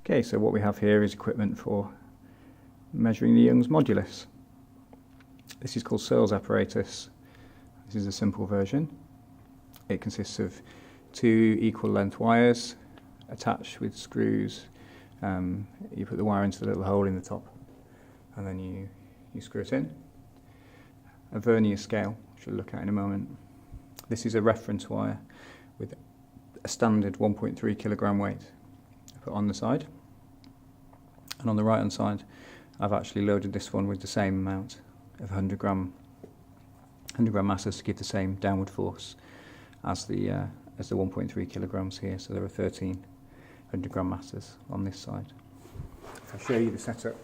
Okay, so what we have here is equipment for measuring the Young's modulus. This is called Searles apparatus. This is a simple version. It consists of two equal length wires attached with screws. You put the wire into the little hole in the top and then you screw it in. A Vernier scale, which we'll look at in a moment. This is a reference wire with a standard 1.3 kilogram weight put on the side. And on the right hand side I've actually loaded this one with the same amount of 100 gram masses to give the same downward force as the 1.3 kilograms here. So there are 1300 gram masses on this side. If I show you the setup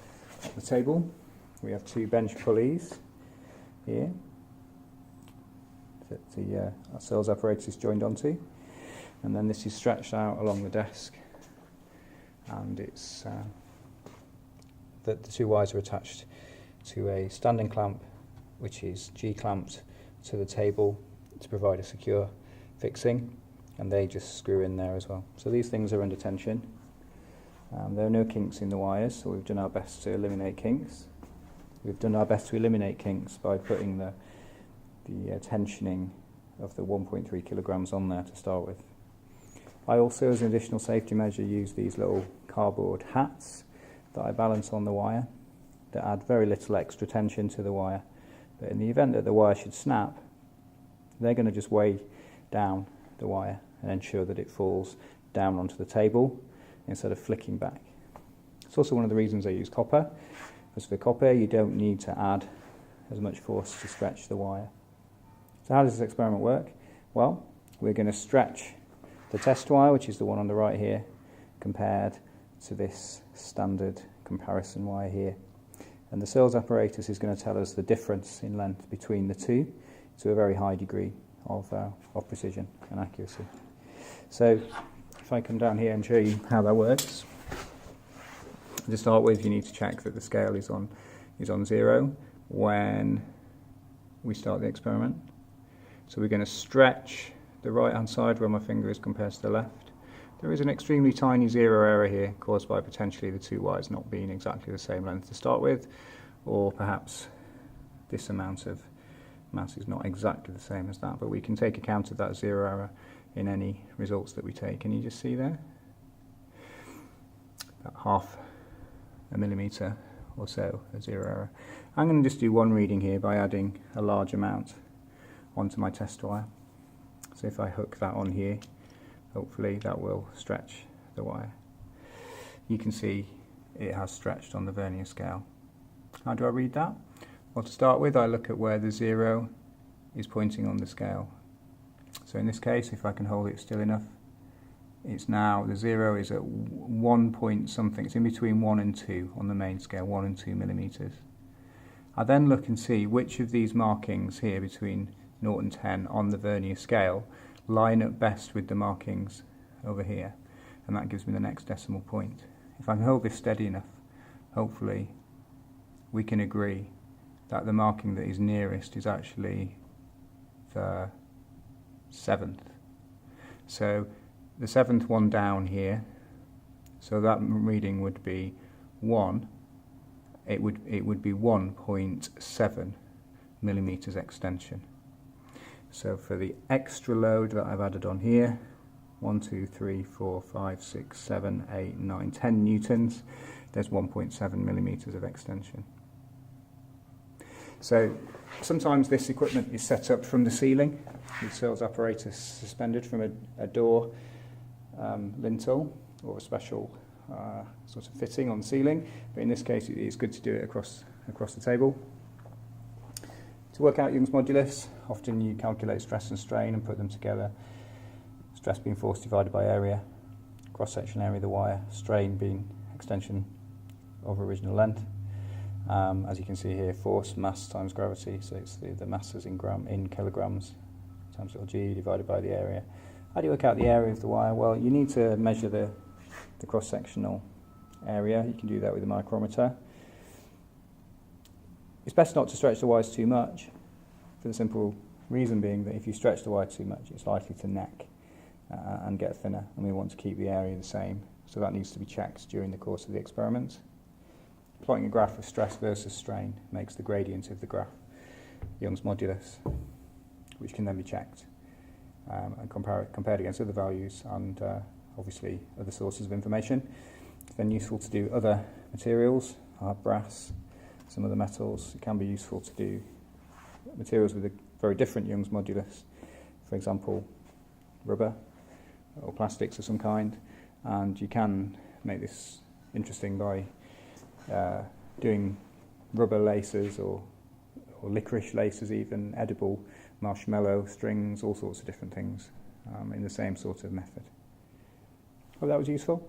at the table, we have two bench pulleys here that the Searles apparatus is joined onto, and then this is stretched out along the desk, and it's the two wires are attached to a standing clamp which is G-clamped to the table to provide a secure fixing, and they just screw in there as well. So these things are under tension. There are no kinks in the wires, so we've done our best to eliminate kinks. We've done our best to eliminate kinks by putting the tensioning of the 1.3 kilograms on there to start with. I also, as an additional safety measure, use these little cardboard hats that I balance on the wire that add very little extra tension to the wire. But in the event that the wire should snap, they're going to just weigh down the wire and ensure that it falls down onto the table instead of flicking back. It's also one of the reasons I use copper, because for copper you don't need to add as much force to stretch the wire. So how does this experiment work? Well, we're going to stretch the test wire, which is the one on the right here, compared to this standard comparison wire here. And the Searles apparatus is going to tell us the difference in length between the two to a very high degree of precision and accuracy. So if I come down here and show you how that works, to start with, you need to check that the scale is on 0 when we start the experiment. So we're going to stretch the right hand side where my finger is compared to the left. There is an extremely tiny zero error here caused by potentially the two wires not being exactly the same length to start with, or perhaps this amount of mass is not exactly the same as that, but we can take account of that zero error in any results that we take. Can you just see there? About half a millimetre or so of zero error. I'm going to just do one reading here by adding a large amount onto my test wire. So if I hook that on here, hopefully that will stretch the wire. You can see it has stretched on the Vernier scale. How do I read that? Well, to start with, I look at where the 0 is pointing on the scale. So in this case, if I can hold it still enough, it's now, the 0 is at 1 point something. It's in between 1 and 2 on the main scale, 1 and 2 millimetres. I then look and see which of these markings here between 0 and 10 on the Vernier scale line up best with the markings over here, and that gives me the next decimal point. If I can hold this steady enough, hopefully we can agree that the marking that is nearest is actually the 7th. So the 7th one down here, so that reading would be 1, it would be 1.7 millimetres extension. So for the extra load that I've added on here, 1, 2, 3, 4, 5, 6, 7, 8, 9, 10 newtons, there's 1.7 millimetres of extension. So sometimes this equipment is set up from the ceiling, with Searles apparatus suspended from a door lintel or a special sort of fitting on the ceiling, but in this case it is good to do it across the table. To work out Young's modulus, often you calculate stress and strain and put them together. Stress being force divided by area, cross-section area of the wire, strain being extension of original length. As you can see here, force, mass times gravity, so it's the masses in kilograms times little g divided by the area. How do you work out the area of the wire? Well, you need to measure the cross-sectional area. You can do that with a micrometer. It's best not to stretch the wires too much, for the simple reason being that if you stretch the wire too much, it's likely to neck and get thinner, and we want to keep the area the same so that needs to be checked during the course of the experiment. Plotting a graph of stress versus strain makes the gradient of the graph Young's modulus, which can then be checked and compared against other values and obviously other sources of information. It's then useful to do other materials, brass, some other metals. It can be useful to do materials with a very different Young's modulus, for example, rubber or plastics of some kind, and you can make this interesting by doing rubber laces or licorice laces, even edible marshmallow strings, all sorts of different things in the same sort of method. Hope that was useful.